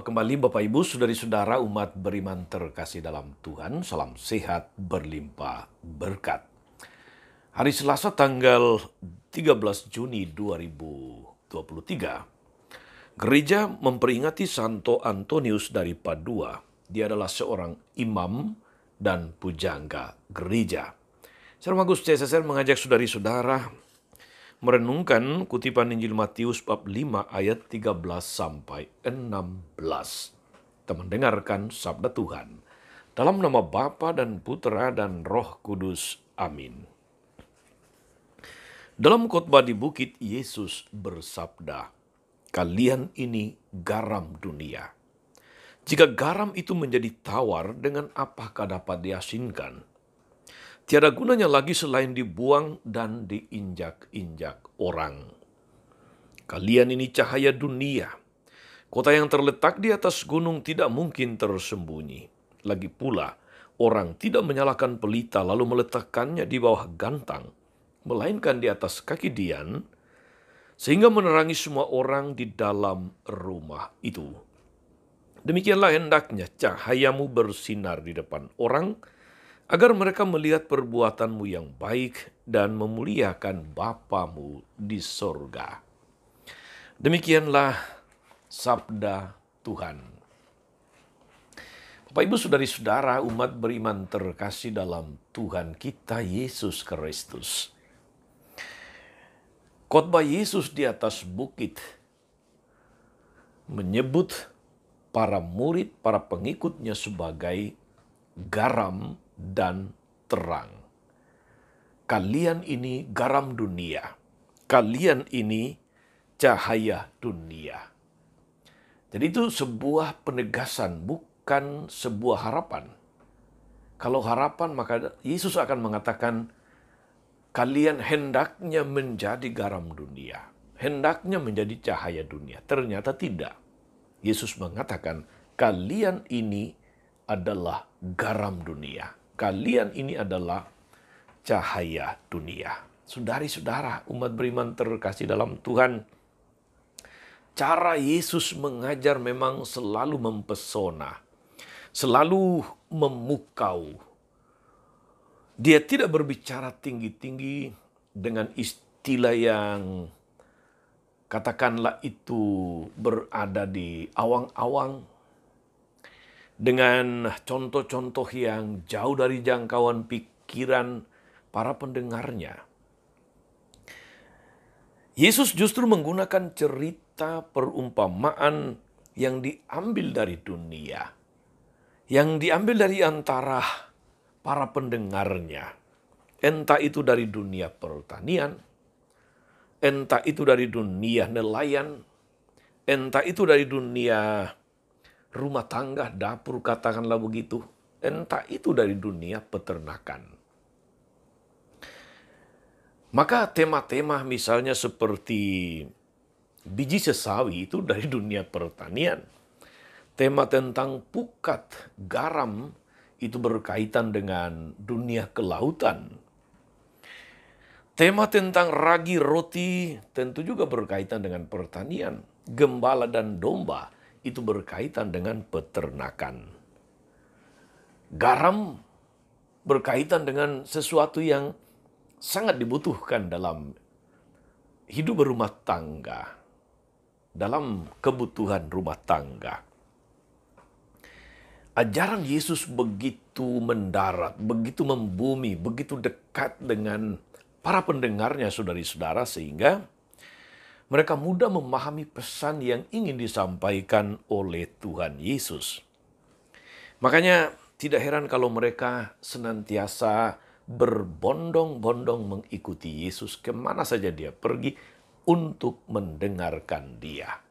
Berjumpa kembali Bapak Ibu, saudari-saudara umat beriman terkasih dalam Tuhan. Salam sehat berlimpah berkat. Hari Selasa tanggal 13 Juni 2023, gereja memperingati Santo Antonius dari Padua. Dia adalah seorang imam dan pujangga gereja. Saya Magus CSSR mengajak saudari-saudara merenungkan kutipan Injil Matius bab 5 ayat 13 sampai 16. Kita mendengarkan sabda Tuhan. Dalam nama Bapa dan Putra dan Roh Kudus. Amin. Dalam khotbah di bukit, Yesus bersabda, "Kalian ini garam dunia. Jika garam itu menjadi tawar, dengan apakah dapat diasinkan? Tiada gunanya lagi selain dibuang dan diinjak-injak orang. Kalian ini cahaya dunia. Kota yang terletak di atas gunung tidak mungkin tersembunyi. Lagi pula, orang tidak menyalakan pelita lalu meletakkannya di bawah gantang, melainkan di atas kaki dian, sehingga menerangi semua orang di dalam rumah itu. Demikianlah hendaknya cahayamu bersinar di depan orang, agar mereka melihat perbuatanmu yang baik dan memuliakan Bapamu di sorga." Demikianlah sabda Tuhan. Bapak Ibu saudari-saudara umat beriman terkasih dalam Tuhan kita Yesus Kristus. Khotbah Yesus di atas bukit menyebut para murid, para pengikutnya sebagai garam dan terang. Kalian ini garam dunia. Kalian ini cahaya dunia. Jadi itu sebuah penegasan, bukan sebuah harapan. Kalau harapan, maka Yesus akan mengatakan, kalian hendaknya menjadi garam dunia. Hendaknya menjadi cahaya dunia. Ternyata tidak. Yesus mengatakan, kalian ini adalah garam dunia. Kalian ini adalah cahaya dunia. Saudari-saudara, umat beriman terkasih dalam Tuhan, cara Yesus mengajar memang selalu mempesona, selalu memukau. Dia tidak berbicara tinggi-tinggi dengan istilah yang katakanlah itu berada di awang-awang, dengan contoh-contoh yang jauh dari jangkauan pikiran para pendengarnya. Yesus justru menggunakan cerita perumpamaan yang diambil dari dunia, yang diambil dari antara para pendengarnya. Entah itu dari dunia pertanian, entah itu dari dunia nelayan, entah itu dari dunia rumah tangga, dapur katakanlah begitu, entah itu dari dunia peternakan. Maka tema-tema misalnya seperti biji sesawi itu dari dunia pertanian. Tema tentang pukat garam itu berkaitan dengan dunia kelautan. Tema tentang ragi roti tentu juga berkaitan dengan pertanian. Gembala dan domba itu berkaitan dengan peternakan. Garam berkaitan dengan sesuatu yang sangat dibutuhkan dalam hidup berumah tangga, dalam kebutuhan rumah tangga. Ajaran Yesus begitu mendarat, begitu membumi, begitu dekat dengan para pendengarnya, saudari-saudara, sehingga mereka mudah memahami pesan yang ingin disampaikan oleh Tuhan Yesus. Makanya tidak heran kalau mereka senantiasa berbondong-bondong mengikuti Yesus kemana saja dia pergi untuk mendengarkan dia.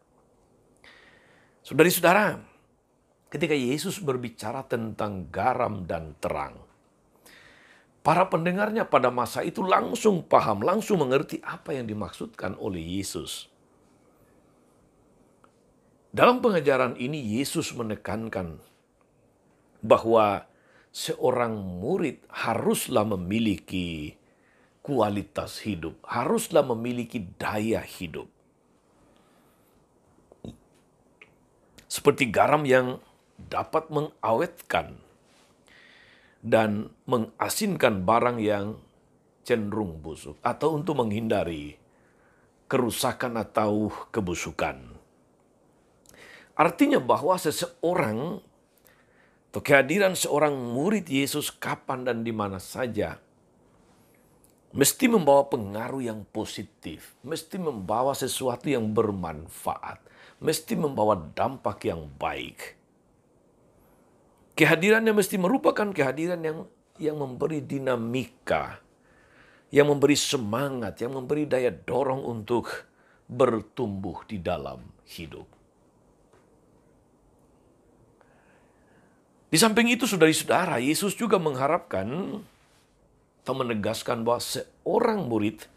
Saudari-saudara, ketika Yesus berbicara tentang garam dan terang, para pendengarnya pada masa itu langsung paham, langsung mengerti apa yang dimaksudkan oleh Yesus. Dalam pengajaran ini Yesus menekankan bahwa seorang murid haruslah memiliki kualitas hidup, haruslah memiliki daya hidup. seperti garam yang dapat mengawetkan dan mengasinkan barang yang cenderung busuk, atau untuk menghindari kerusakan atau kebusukan. Artinya bahwa seseorang atau kehadiran seorang murid Yesus kapan dan di mana saja mesti membawa pengaruh yang positif, mesti membawa sesuatu yang bermanfaat, mesti membawa dampak yang baik. Kehadirannya mesti merupakan kehadiran yang memberi dinamika, yang memberi semangat, yang memberi daya dorong untuk bertumbuh di dalam hidup. Di samping itu, saudara-saudara, Yesus juga mengharapkan atau menegaskan bahwa seorang murid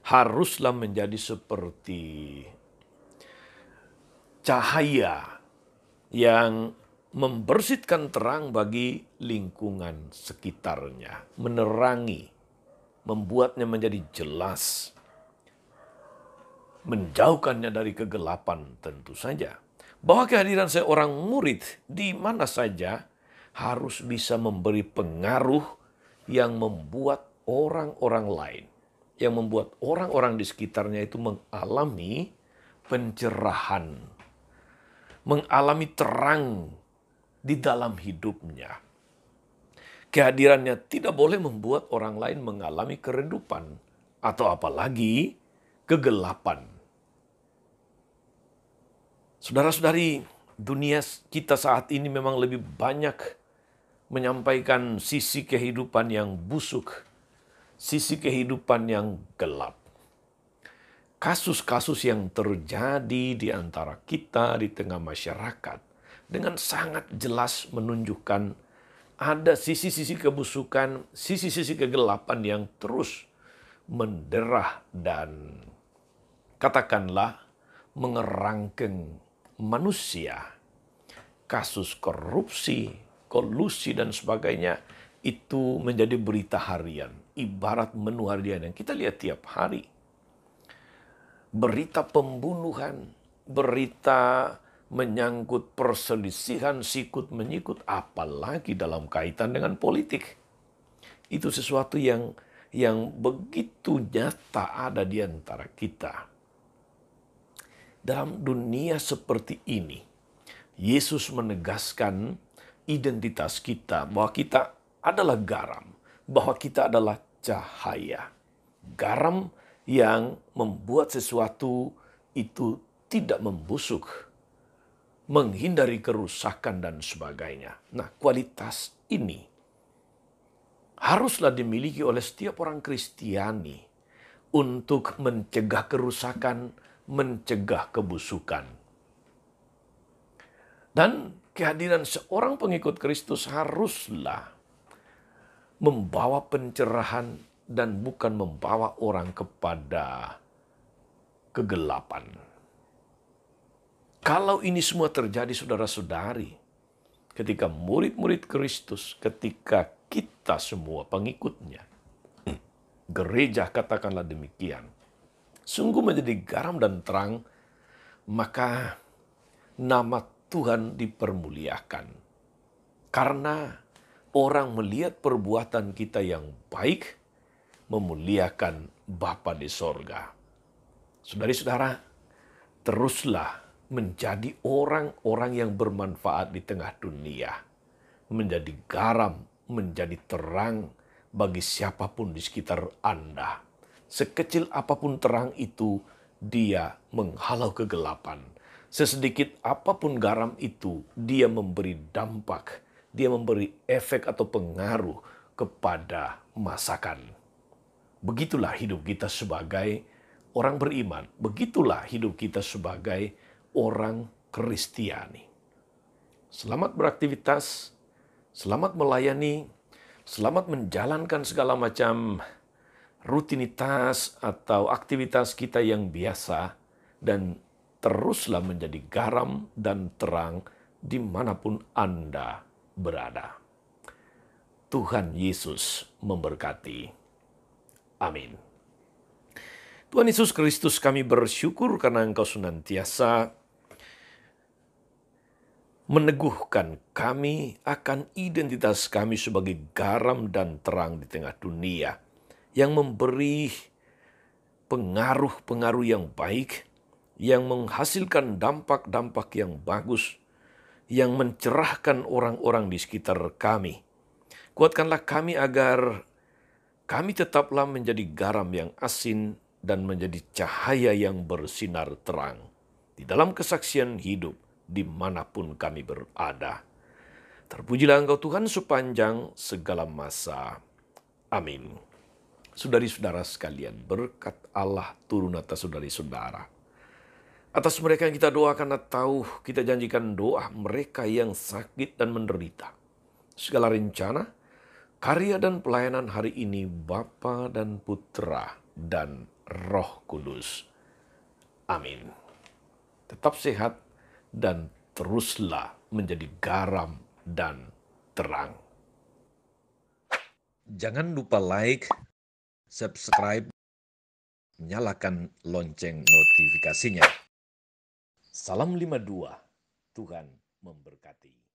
haruslah menjadi seperti cahaya yang membersihkan terang bagi lingkungan sekitarnya, menerangi, membuatnya menjadi jelas, menjauhkannya dari kegelapan tentu saja. Bahwa kehadiran seorang murid di mana saja harus bisa memberi pengaruh yang membuat orang-orang lain, yang membuat orang-orang di sekitarnya itu mengalami pencerahan, mengalami terang di dalam hidupnya. Kehadirannya tidak boleh membuat orang lain mengalami keredupan atau apalagi kegelapan. Saudara-saudari, dunia kita saat ini memang lebih banyak menyampaikan sisi kehidupan yang busuk, sisi kehidupan yang gelap. Kasus-kasus yang terjadi di antara kita di tengah masyarakat dengan sangat jelas menunjukkan ada sisi-sisi kebusukan, sisi-sisi kegelapan yang terus menderah dan katakanlah mengerangkeng manusia. Kasus korupsi, kolusi dan sebagainya itu menjadi berita harian, ibarat menu harian yang kita lihat tiap hari. Berita pembunuhan, berita menyangkut perselisihan sikut menyikut, apalagi dalam kaitan dengan politik. Itu sesuatu yang begitu nyata ada di antara kita. Dalam dunia seperti ini, Yesus menegaskan identitas kita, bahwa kita adalah garam, bahwa kita adalah cahaya. Garam yang membuat sesuatu itu tidak membusuk, menghindari kerusakan dan sebagainya. Nah, kualitas ini haruslah dimiliki oleh setiap orang Kristiani untuk mencegah kerusakan, mencegah kebusukan. Dan kehadiran seorang pengikut Kristus haruslah membawa pencerahan dan bukan membawa orang kepada kegelapan. Kalau ini semua terjadi, saudara-saudari, ketika murid-murid Kristus, ketika kita semua pengikutnya, gereja katakanlah demikian, sungguh menjadi garam dan terang, maka nama Tuhan dipermuliakan. Karena orang melihat perbuatan kita yang baik, memuliakan Bapa di sorga. Saudari-saudara, teruslah menjadi orang-orang yang bermanfaat di tengah dunia. Menjadi garam, menjadi terang bagi siapapun di sekitar Anda. Sekecil apapun terang itu, dia menghalau kegelapan. Sesedikit apapun garam itu, dia memberi dampak, dia memberi efek atau pengaruh kepada masakan. Begitulah hidup kita sebagai orang beriman. Begitulah hidup kita sebagai orang Kristiani. Selamat beraktivitas, selamat melayani, selamat menjalankan segala macam rutinitas atau aktivitas kita yang biasa, dan teruslah menjadi garam dan terang dimanapun Anda berada. Tuhan Yesus memberkati. Amin. Tuhan Yesus Kristus, kami bersyukur karena Engkau senantiasa meneguhkan kami akan identitas kami sebagai garam dan terang di tengah dunia, yang memberi pengaruh-pengaruh yang baik, yang menghasilkan dampak-dampak yang bagus, yang mencerahkan orang-orang di sekitar kami. Kuatkanlah kami agar kami tetaplah menjadi garam yang asin dan menjadi cahaya yang bersinar terang di dalam kesaksian hidup dimanapun kami berada. Terpujilah Engkau Tuhan sepanjang segala masa. Amin. Saudari-saudara sekalian, berkat Allah turun atas saudari-saudara. Atas mereka yang kita doakan atau kita janjikan doa mereka yang sakit dan menderita. Segala rencana, karya dan pelayanan hari ini Bapa dan Putra dan Roh Kudus. Amin. Tetap sehat dan teruslah menjadi garam dan terang. Jangan lupa like, subscribe, nyalakan lonceng notifikasinya. Salam 52, Tuhan memberkati.